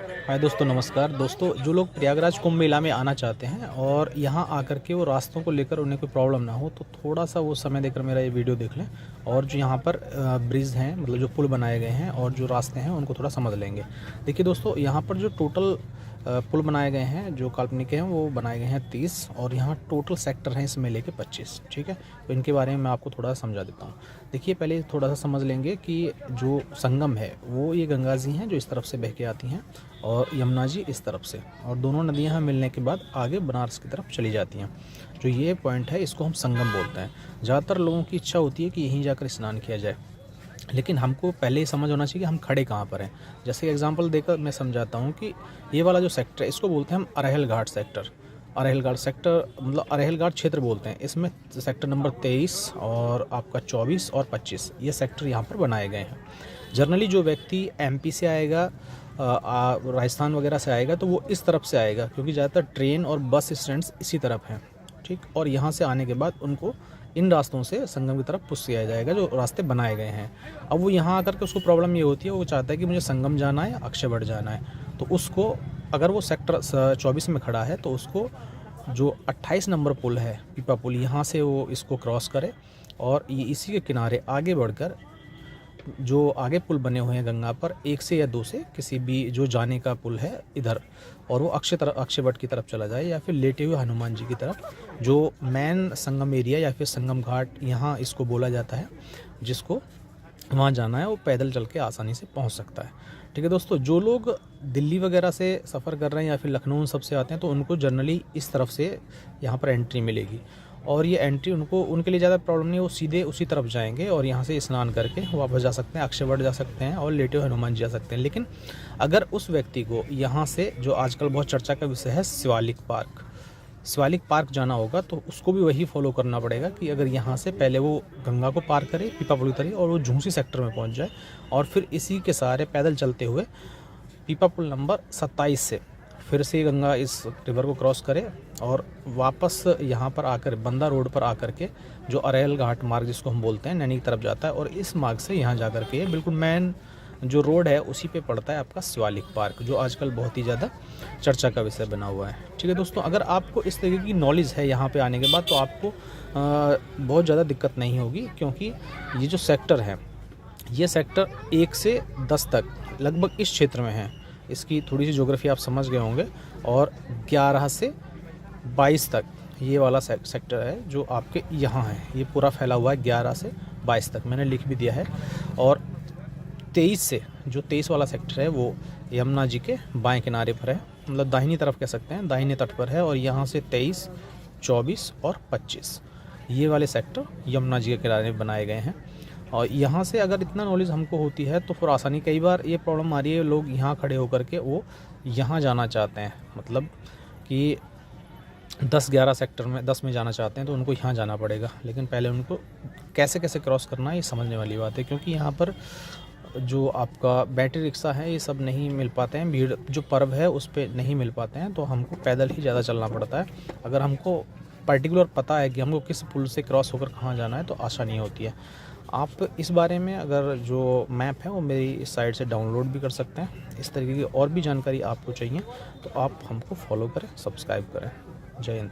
हाय दोस्तों, नमस्कार दोस्तों। जो लोग प्रयागराज कुंभ मेला में आना चाहते हैं और यहाँ आकर के वो रास्तों को लेकर उन्हें कोई प्रॉब्लम ना हो, तो थोड़ा सा वो समय देकर मेरा ये वीडियो देख लें और जो यहाँ पर ब्रिज हैं, मतलब जो पुल बनाए गए हैं और जो रास्ते हैं उनको थोड़ा समझ लेंगे। देखिए दोस्तों, यहाँ पर जो टोटल पुल बनाए गए हैं, जो काल्पनिक हैं, वो बनाए गए हैं 30 और यहाँ टोटल सेक्टर हैं इस मेले के 25। ठीक है, तो इनके बारे में मैं आपको थोड़ा समझा देता हूँ। देखिए, पहले थोड़ा सा समझ लेंगे कि जो संगम है वो ये गंगा जी हैं जो इस तरफ से बह के आती हैं और यमुना जी इस तरफ से, और दोनों नदियाँ मिलने के बाद आगे बनारस की तरफ चली जाती हैं। जो ये पॉइंट है इसको हम संगम बोलते हैं। ज़्यादातर लोगों की इच्छा होती है कि यहीं जाकर स्नान किया जाए, लेकिन हमको पहले ही समझ होना चाहिए कि हम खड़े कहाँ पर हैं। जैसे एग्जांपल देकर मैं समझाता हूँ कि ये वाला जो सेक्टर है इसको बोलते हैं हम अरहल घाट सेक्टर। अरहल घाट सेक्टर मतलब अरहल घाट क्षेत्र बोलते हैं। इसमें सेक्टर नंबर 23 और आपका 24 और 25 ये सेक्टर यहाँ पर बनाए गए हैं। जनरली जो व्यक्ति एमपी से आएगा, राजस्थान वगैरह से आएगा, तो वो इस तरफ से आएगा क्योंकि ज़्यादातर ट्रेन और बस स्टैंड्स इसी तरफ हैं। ठीक, और यहाँ से आने के बाद उनको इन रास्तों से संगम की तरफ पुश किया जाएगा, जो रास्ते बनाए गए हैं। अब वो यहाँ आकर के उसको प्रॉब्लम ये होती है, वो चाहता है कि मुझे संगम जाना है या अक्षयवट जाना है, तो उसको अगर वो सेक्टर 24 में खड़ा है तो उसको जो 28 नंबर पुल है, पीपा पुल, यहाँ से वो इसको क्रॉस करे और ये इसी के किनारे आगे बढ़कर जो आगे पुल बने हुए हैं गंगा पर, एक से या दो से किसी भी जो जाने का पुल है इधर, और वो अक्षयवट की तरफ चला जाए या फिर लेटे हुए हनुमान जी की तरफ, जो मेन संगम एरिया या फिर संगम घाट यहाँ इसको बोला जाता है, जिसको वहाँ जाना है वो पैदल चल के आसानी से पहुँच सकता है। ठीक है दोस्तों, जो लोग दिल्ली वगैरह से सफ़र कर रहे हैं या फिर लखनऊ सबसे आते हैं तो उनको जनरली इस तरफ से यहाँ पर एंट्री मिलेगी, और ये एंट्री उनके लिए ज़्यादा प्रॉब्लम नहीं है। वो सीधे उसी तरफ जाएंगे और यहाँ से स्नान करके वापस जा सकते हैं, अक्षयवट जा सकते हैं और लेटे हुए हनुमान जी जा सकते हैं। लेकिन अगर उस व्यक्ति को यहाँ से, जो आजकल बहुत चर्चा का विषय है, शिवालिक पार्क जाना होगा, तो उसको भी वही फॉलो करना पड़ेगा कि अगर यहाँ से पहले वो गंगा को पार करे, पीपा पुल उतरे और वो झूंसी सेक्टर में पहुँच जाए, और फिर इसी के सहारे पैदल चलते हुए पीपा पुल नंबर 27 से फिर से गंगा इस रिवर को क्रॉस करे और वापस यहाँ पर आकर बंदा रोड पर आकर के जो अरहल घाट मार्ग जिसको हम बोलते हैं, नैनी की तरफ जाता है, और इस मार्ग से यहाँ जा कर के बिल्कुल मेन जो रोड है उसी पे पड़ता है आपका शिवालिक पार्क, जो आजकल बहुत ही ज़्यादा चर्चा का विषय बना हुआ है। ठीक है दोस्तों, अगर आपको इस तरीके की नॉलेज है यहाँ पे आने के बाद तो आपको बहुत ज़्यादा दिक्कत नहीं होगी, क्योंकि ये जो सेक्टर है, ये सेक्टर 1 से 10 तक लगभग इस क्षेत्र में है। इसकी थोड़ी सी ज्योग्राफी आप समझ गए होंगे। और 11 से 22 तक ये वाला सेक्टर है जो आपके यहाँ है, ये पूरा फैला हुआ है 11 से 22 तक, मैंने लिख भी दिया है। और 23 से जो 23 वाला सेक्टर है वो यमुना जी के बाएं किनारे पर है, मतलब दाहिनी तरफ कह सकते हैं, दाहिने तट पर है। और यहाँ से 23, 24 और 25 ये वाले सेक्टर यमुना जी के किनारे बनाए गए हैं। और यहाँ से अगर इतना नॉलेज हमको होती है तो फिर आसानी, कई बार ये प्रॉब्लम आ रही है, लोग यहाँ खड़े होकर के वो यहाँ जाना चाहते हैं, मतलब कि 10-11 सेक्टर में 10 में जाना चाहते हैं तो उनको यहाँ जाना पड़ेगा, लेकिन पहले उनको कैसे कैसे क्रॉस करना है ये समझने वाली बात है, क्योंकि यहाँ पर जो आपका बैटरी रिक्शा है ये सब नहीं मिल पाते हैं, भीड़ जो पर्व है उस पर नहीं मिल पाते हैं, तो हमको पैदल ही ज़्यादा चलना पड़ता है। अगर हमको पर्टिकुलर पता है कि हमको किस पुल से क्रॉस होकर कहाँ जाना है तो आसानी होती है। आप इस बारे में अगर जो मैप है वो मेरी इस साइट से डाउनलोड भी कर सकते हैं। इस तरीके की और भी जानकारी आपको चाहिए तो आप हमको फॉलो करें, सब्सक्राइब करें। जय हिंद।